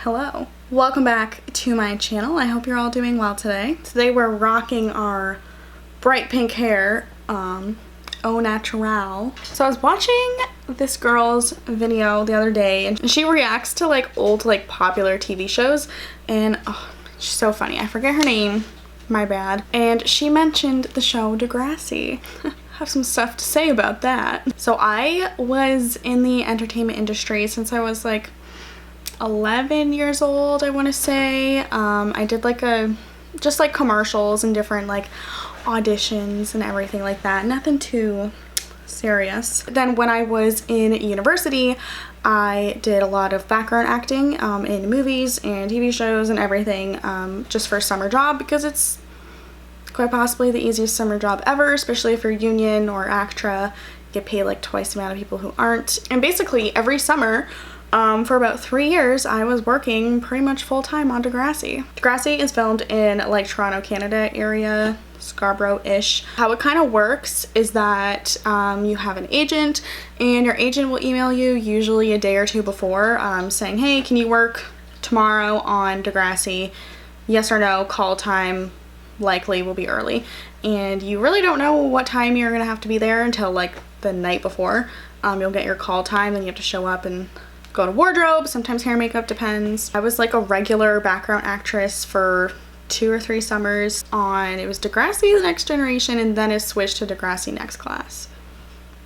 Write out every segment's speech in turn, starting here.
Hello. Welcome back to my channel. I hope you're all doing well today. Today we're rocking our bright pink hair, au natural. So I was watching this girl's video the other day and she reacts to like old like popular TV shows and she's so funny. I forget her name, my bad. And she mentioned the show Degrassi. Have some stuff to say about that. So I was in the entertainment industry since I was like 11 years old, I want to say. I did like just like commercials and different like auditions and everything like that. Nothing too serious. Then when I was in university, I did a lot of background acting in movies and TV shows and everything, just for a summer job, because it's quite possibly the easiest summer job ever, especially if you're union or ACTRA. You get paid like twice the amount of people who aren't. And basically every summer for about 3 years, I was working pretty much full-time on Degrassi. Degrassi is filmed in like Toronto, Canada area, Scarborough-ish. How it kind of works is that you have an agent, and your agent will email you usually a day or two before saying, hey, can you work tomorrow on Degrassi? Yes or no, call time likely will be early. And you really don't know what time you're gonna have to be there until like the night before. You'll get your call time, then you have to show up and go to wardrobe, sometimes hair and makeup, depends. I was like a regular background actress for 2 or 3 summers on, it was Degrassi The Next Generation, and then it switched to Degrassi Next Class.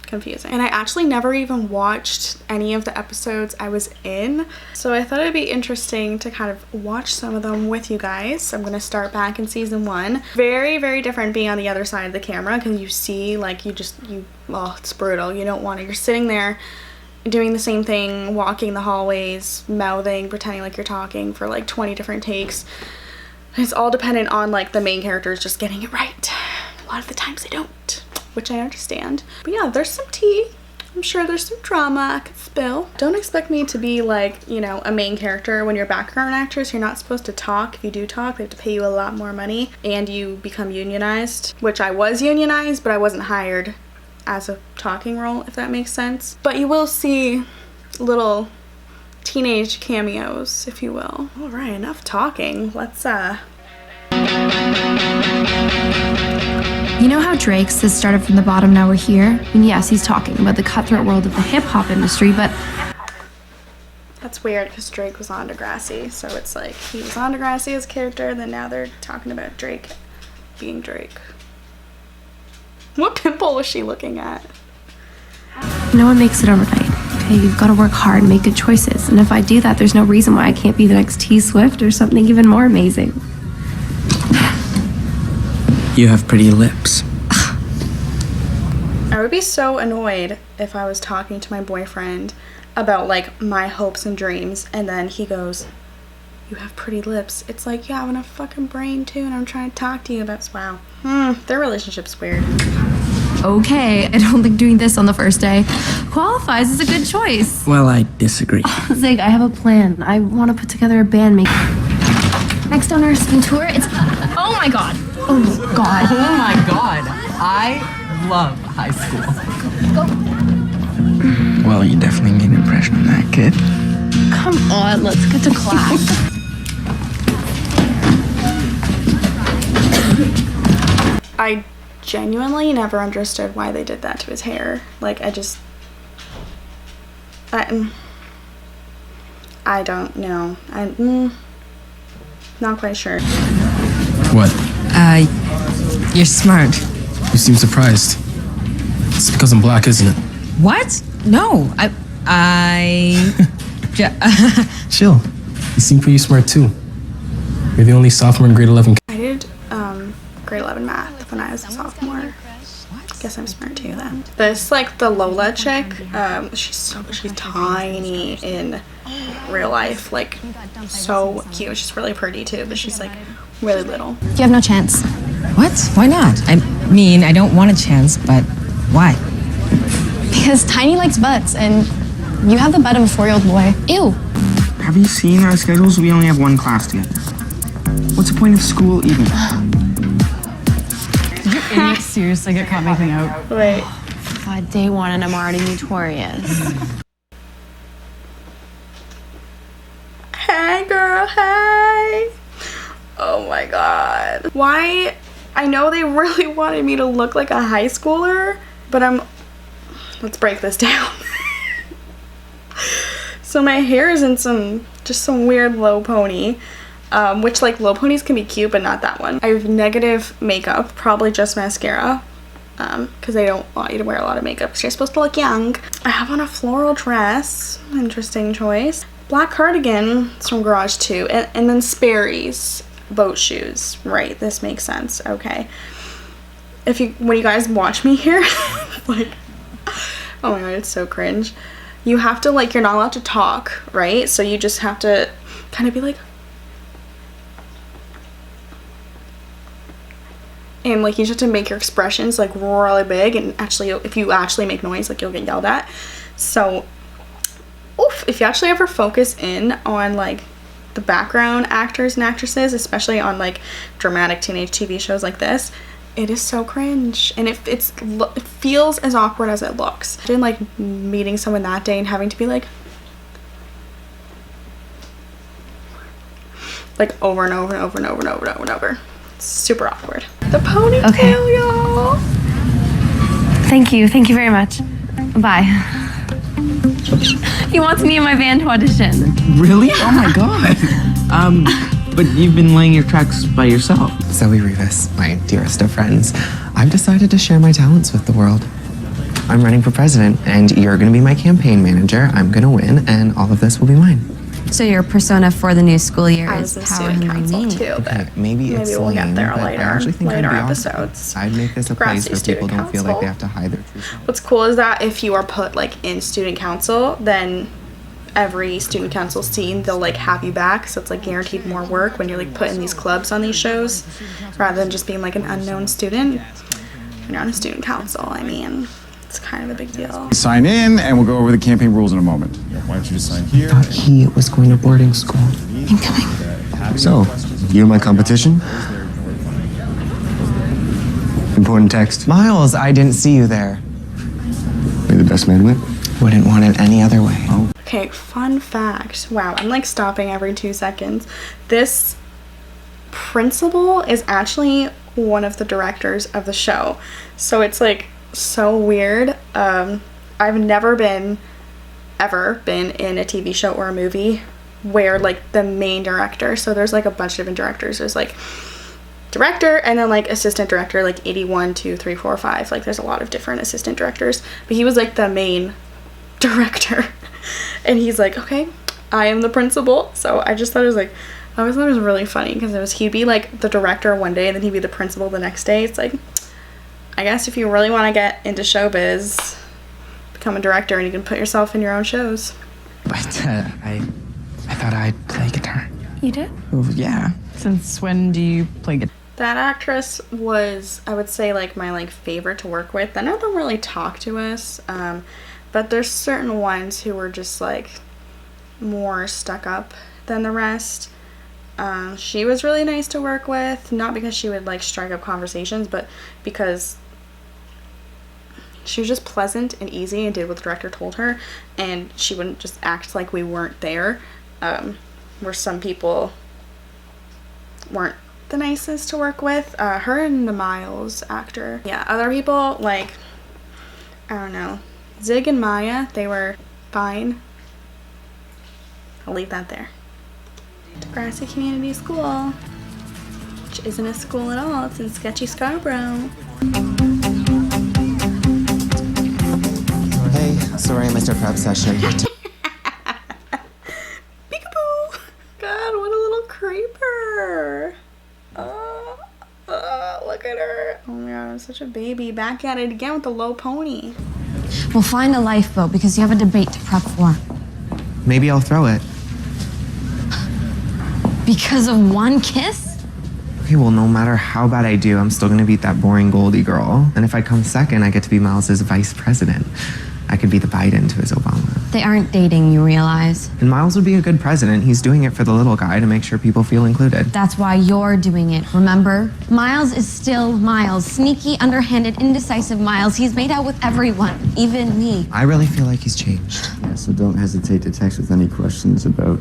Confusing. And I actually never even watched any of the episodes I was in, so I thought it'd be interesting to kind of watch some of them with you guys. I'm gonna start back in season 1. Very, very different being on the other side of the camera, because you see like oh, it's brutal. You don't want it. You're sitting there doing the same thing, walking the hallways, mouthing, pretending like you're talking for like 20 different takes. It's all dependent on like the main characters just getting it right. A lot of the times they don't, which I understand. But yeah, there's some tea. I'm sure there's some drama I could spill. Don't expect me to be like, you know, a main character. When you're a background actress, you're not supposed to talk. If you do talk, they have to pay you a lot more money, and you become unionized, which I was unionized, but I wasn't hired as a talking role, if that makes sense. But you will see little teenage cameos, if you will. All right, enough talking. Let's You know how Drake says started from the bottom, now we're here? And yes, he's talking about the cutthroat world of the hip-hop industry, but that's weird because Drake was on Degrassi, so it's like he was on Degrassi as a character, then now they're talking about Drake being Drake. What pimple was she looking at? no one makes it overnight. Okay, you've got to work hard and make good choices. And if I do that, there's no reason why I can't be the next T Swift or something even more amazing. You have pretty lips. I would be so annoyed if I was talking to my boyfriend about like my hopes and dreams, and then he goes, you have pretty lips. It's like, yeah, I have a fucking brain too, and I'm trying to talk to you about, wow. Their relationship's weird. Okay, I don't think doing this on the first day qualifies as a good choice. Well, I disagree. Zig, I have a plan. I want to put together a band. Next on our spin tour, it's... Oh my god. Oh god. Oh my god. I love high school. Go. Well, you definitely made an impression on that kid. Come on, let's get to class. I genuinely never understood why they did that to his hair. Like, I don't know. Not quite sure. What? You're smart. You seem surprised. It's because I'm black, isn't it? What? No, Chill. You seem pretty smart too. You're the only sophomore in grade 11. I did grade 11 math when I was a sophomore. Guess I'm smart too then. This like the Lola chick, she's tiny in real life, like so cute. She's really pretty too, but she's like really little. You have no chance. What? Why not? I mean, I don't want a chance, but why? Because Tiny likes butts, and you have the butt of a 4-year-old boy. Ew. Have you seen our schedules? We only have 1 class together. What's the point of school even? Did you idiots seriously get caught making out? Wait. Day 1 and I'm already notorious. Heck Hey girl, hey. Oh my god. Why? I know they really wanted me to look like a high schooler, but let's break this down. So my hair is in some weird low pony, which like low ponies can be cute, but not that one. I have negative makeup, probably just mascara, because they don't want you to wear a lot of makeup because you're supposed to look young. I have on a floral dress, interesting choice. Black cardigan, it's from Garage 2, and then Sperry's boat shoes. Right, this makes sense. Okay. When you guys watch me here, like, oh my god, it's so cringe. You have to, like, you're not allowed to talk, right? So you just have to kind of be like, and like you just have to make your expressions like really big, and actually if you actually make noise, like, you'll get yelled at. So oof, if you actually ever focus in on like the background actors and actresses, especially on like dramatic teenage TV shows like this, it is so cringe, and it feels as awkward as it looks. Imagine like meeting someone that day and having to be like over and over and over and over and over and over and over. It's super awkward. The ponytail, Okay. y'all. Thank you very much. Bye. He wants me in my band to audition. Really? Oh my god. But you've been laying your tracks by yourself. Zoe Rivas, my dearest of friends. I've decided to share my talents with the world. I'm running for president, and you're gonna be my campaign manager. I'm gonna win, and all of this will be mine. So your persona for the new school year I is was in Power student Henry council Me. too, but Maybe it's we'll get lame, there but later. I actually think later I'd be awesome. episodes. I'd make this a place Degrassi where people Student don't feel like they have Council. to hide their true self. What's cool is that if you are put like in student council, then every student council scene they'll like have you back, so it's like guaranteed more work when you're like put in these clubs on these shows, rather than just being like an unknown student. If you're on a student council, I mean, it's kind of a big deal. Sign in, and we'll go over the campaign rules in a moment. Why don't you just sign here? I thought he was going to boarding school. So, you're my competition? Important text. Miles, I didn't see you there. May the best man win. Wouldn't want it any other way. Okay, fun fact. Wow, I'm like stopping every 2 seconds. This principal is actually one of the directors of the show. So it's like so weird. I've never ever been in a TV show or a movie where like the main director, so there's like a bunch of different directors. There's like director and then like assistant director, like 81, 2, 3, 4, 5. Like there's a lot of different assistant directors, but he was like the main director. And he's like, okay, I am the principal. So I just thought it was like, I always thought it was really funny because he'd be like the director one day and then he'd be the principal the next day. It's like, I guess if you really want to get into showbiz, become a director and you can put yourself in your own shows. But I thought I'd play guitar. You did? Oh, yeah. Since when do you play guitar? That actress was, I would say, like my like favorite to work with. None of them really talk to us, but there's certain ones who were just like more stuck up than the rest. She was really nice to work with, not because she would like strike up conversations, but because she was just pleasant and easy and did what the director told her, and she wouldn't just act like we weren't there, where some people weren't the nicest to work with. Her and the Miles actor. Yeah, other people, like, I don't know, Zig and Maya, they were fine. I'll leave that there. Degrassi Community School, which isn't a school at all, it's in sketchy Scarborough. Hey, sorry I missed our prep session. Peekaboo! God, what a little creeper. Look at her. Oh my god, I'm such a baby. Back at it again with the low pony. We'll find a lifeboat because you have a debate to prep for. Maybe I'll throw it. Because of one kiss? Okay, well, no matter how bad I do, I'm still gonna beat that boring Goldie girl. And if I come second, I get to be Miles's vice president. I could be the Biden to his Obama. They aren't dating, you realize. And Miles would be a good president. He's doing it for the little guy to make sure people feel included. That's why you're doing it, remember? Miles is still Miles. Sneaky, underhanded, indecisive Miles. He's made out with everyone, even me. I really feel like he's changed. Yeah, so don't hesitate to text with any questions about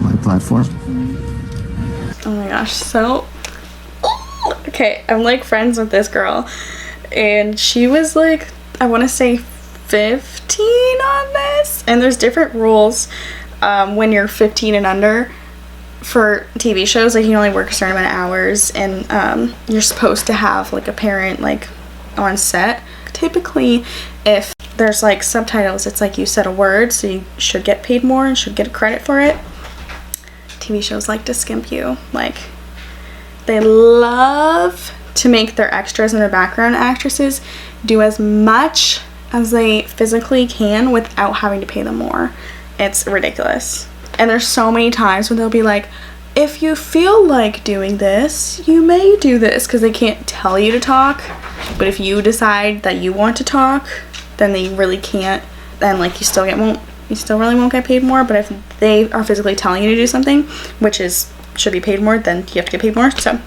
my platform. Oh my gosh, so okay, I'm like friends with this girl, and she was like, I want to say 15 on this, and there's different rules when you're 15 and under for TV shows. Like, you can only work a certain amount of hours, and you're supposed to have like a parent like on set. Typically, if there's like subtitles, it's like you said a word, so you should get paid more and should get credit for it. TV shows like to skimp you. Like, they love to make their extras and their background actresses do as much as they physically can without having to pay them more. It's ridiculous. And there's so many times when they'll be like, if you feel like doing this, you may do this, because they can't tell you to talk. But if you decide that you want to talk, then they really can't. Then like you still really won't get paid more. But if they are physically telling you to do something, which should be paid more, then you have to get paid more. So,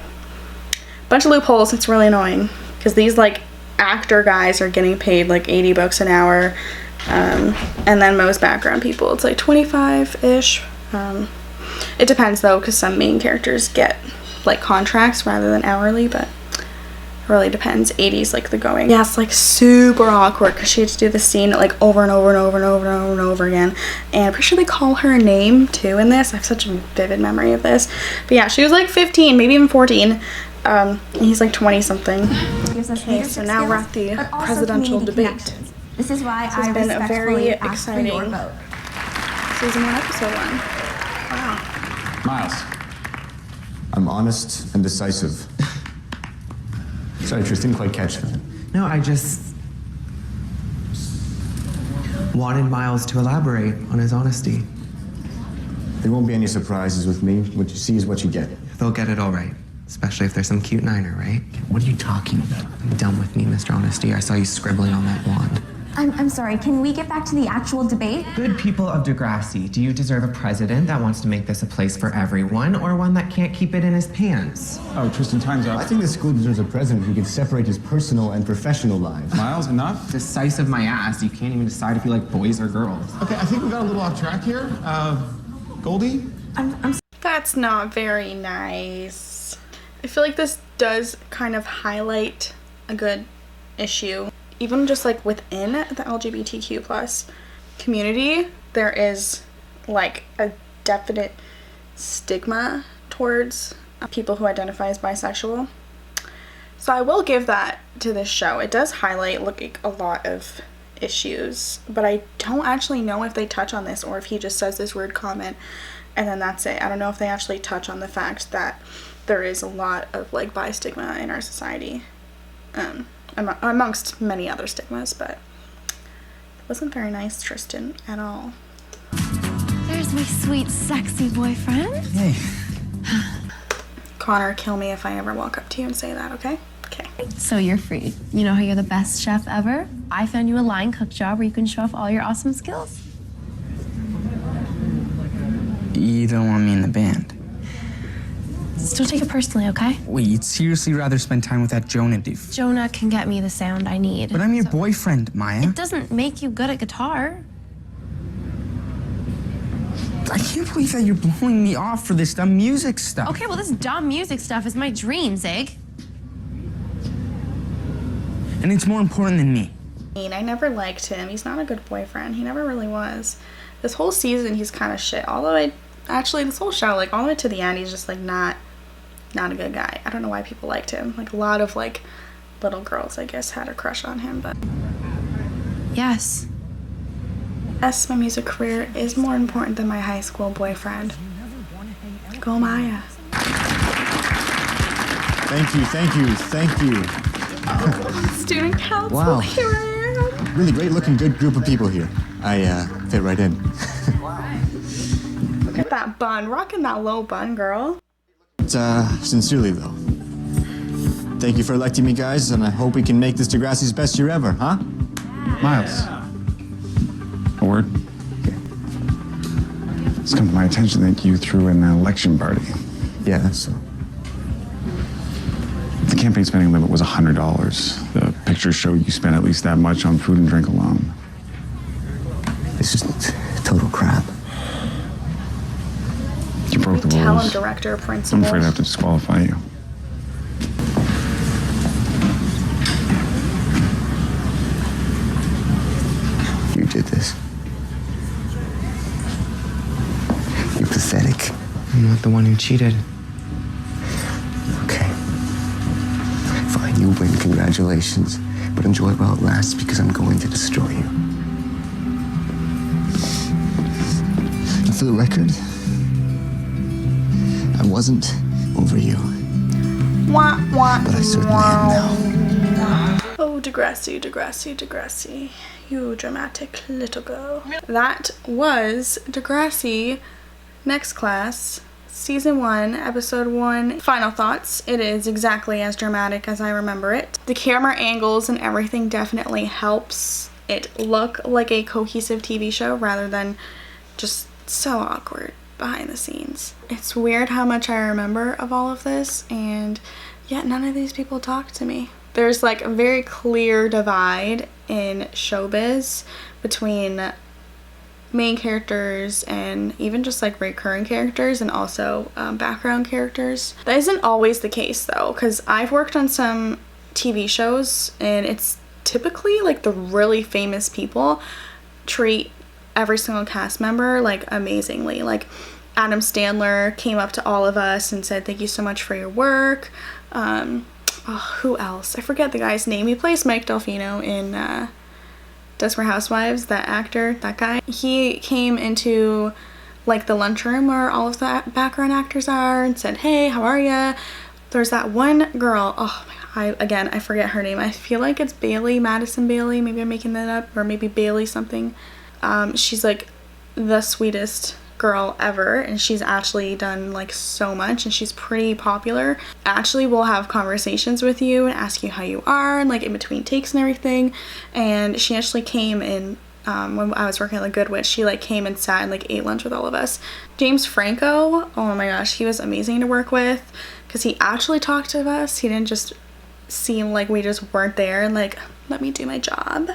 bunch of loopholes. It's really annoying, because these like actor guys are getting paid like $80 an hour, and then most background people, it's like 25-ish. It depends though, because some main characters get like contracts rather than hourly, but it really depends. 80's like the going. Yeah, it's like super awkward, because she had to do the scene like over and over and over and over and over and over again, and I'm pretty sure they call her name too in this. I have such a vivid memory of this. But yeah, she was like 15, maybe even 14. He's like 20 something. Okay, so now we're at the presidential debate. This is why This has been a very exciting season 1, episode 1. Wow. Miles. I'm honest and decisive. Sorry, Tristan, didn't quite catch that. No, I just wanted Miles to elaborate on his honesty. There won't be any surprises with me. What you see is what you get. They'll get it all right, especially if there's some cute niner, right? What are you talking about? Done with me, Mr. Honesty. I saw you scribbling on that wand. I'm sorry, can we get back to the actual debate? Good people of Degrassi, do you deserve a president that wants to make this a place for everyone, or one that can't keep it in his pants? Oh, Tristan, time's up. I think the school deserves a president who can separate his personal and professional lives. Miles, enough? Decisive my ass. You can't even decide if you like boys or girls. Okay, I think we got a little off track here. Goldie? That's not very nice. I feel like this does kind of highlight a good issue. Even just like within the LGBTQ plus community, there is like a definite stigma towards people who identify as bisexual. So I will give that to this show. It does highlight like a lot of issues, but I don't actually know if they touch on this or if he just says this weird comment and then that's it. I don't know if they actually touch on the fact that there is a lot of like bi stigma in our society. Amongst many other stigmas, but it wasn't very nice, Tristan, at all. There's my sweet, sexy boyfriend. Hey. Connor, kill me if I ever walk up to you and say that, okay? Okay. So you're free. You know how you're the best chef ever? I found you a line cook job where you can show off all your awesome skills. You don't want me in the band? Just don't take it personally, okay? Wait, you'd seriously rather spend time with that Jonah doof? Jonah can get me the sound I need. But I'm your boyfriend, Maya. It doesn't make you good at guitar. I can't believe that you're blowing me off for this dumb music stuff. Okay, well, this dumb music stuff is my dream, Zig. And it's more important than me. I never liked him. He's not a good boyfriend. He never really was. This whole season, he's kind of shit. All the way, actually, this whole show, like all the way to the end, he's just like not a good guy. I don't know why people liked him. Like a lot of like little girls, I guess, had a crush on him, but Yes. yes, my music career is more important than my high school boyfriend. Go Maya. Thank you. Student council, Wow. here I am. Really great looking, good group of people here. I fit right in. Look at that bun, rocking that low bun, girl. Sincerely though. Thank you for electing me, guys, and I hope we can make this Degrassi's best year ever, huh? Miles. A word? It's come to my attention that you threw an election party. Yeah, so. The campaign spending limit was $100. The pictures show you spent at least that much on food and drink alone. It's just total crap. You broke the Tell him, rules. director, I'm principal. afraid I have to disqualify you. You did this. You're pathetic. I'm not the one who cheated. Okay. Fine, you win. Congratulations. But enjoy while it lasts because I'm going to destroy you. And for the record, I wasn't over you. Wah, wah, But I certainly am now. Oh, Degrassi, Degrassi, Degrassi. You dramatic little girl. That was Degrassi. Next class. Season 1, Episode 1. Final thoughts. It is exactly as dramatic as I remember it. The camera angles and everything definitely helps it look like a cohesive TV show rather than just so awkward behind the scenes. It's weird how much I remember of all of this, and yet none of these people talk to me. There's like a very clear divide in showbiz between main characters and even just like recurring characters and also background characters. That isn't always the case though, because I've worked on some TV shows and it's typically like the really famous people treat every single cast member like amazingly. Like Adam Sandler came up to all of us and said thank you so much for your work. Who else? I forget the guy's name. He plays Mike Delfino in Desperate Housewives, that actor, that guy. He came into like the lunchroom where all of the background actors are and said, hey, how are ya? There's that one girl, oh my God, I forget her name. I feel like it's Bailey, Madison Bailey. Maybe I'm making that up, or maybe Bailey something. She's like the sweetest girl ever, and she's actually done like so much, and she's pretty popular. Actually will have conversations with you and ask you how you are, and like in between takes and everything. And she actually came in when I was working at the Good Witch. She like came and sat and like ate lunch with all of us. James Franco, oh my gosh, he was amazing to work with because he actually talked to us. He didn't just seem like we just weren't there and like, let me do my job,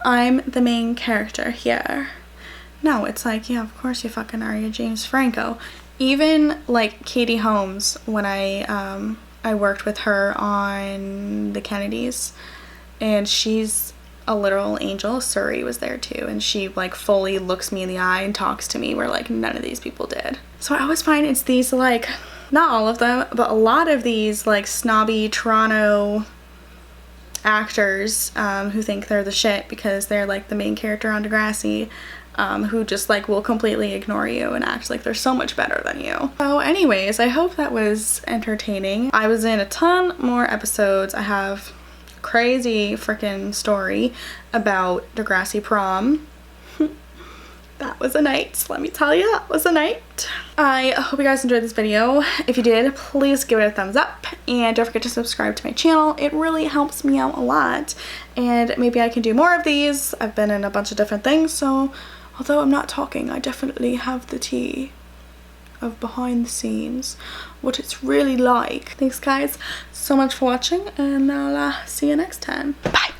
I'm the main character here. No, it's like, yeah, of course you fucking are. You're James Franco. Even like Katie Holmes, when I worked with her on the Kennedys, and she's a literal angel. Suri was there too, and she like fully looks me in the eye and talks to me where like none of these people did. So I always find it's these like, not all of them, but a lot of these like snobby Toronto actors who think they're the shit because they're like the main character on Degrassi, who just like will completely ignore you and act like they're so much better than you. So anyways, I hope that was entertaining. I was in a ton more episodes. I have a crazy freaking story about Degrassi prom. That was a night, let me tell you, that was a night. I hope you guys enjoyed this video. If you did, please give it a thumbs up and don't forget to subscribe to my channel. It really helps me out a lot, and maybe I can do more of these. I've been in a bunch of different things, so although I'm not talking, I definitely have the tea of behind the scenes, what it's really like. Thanks guys so much for watching, and I'll see you next time. Bye!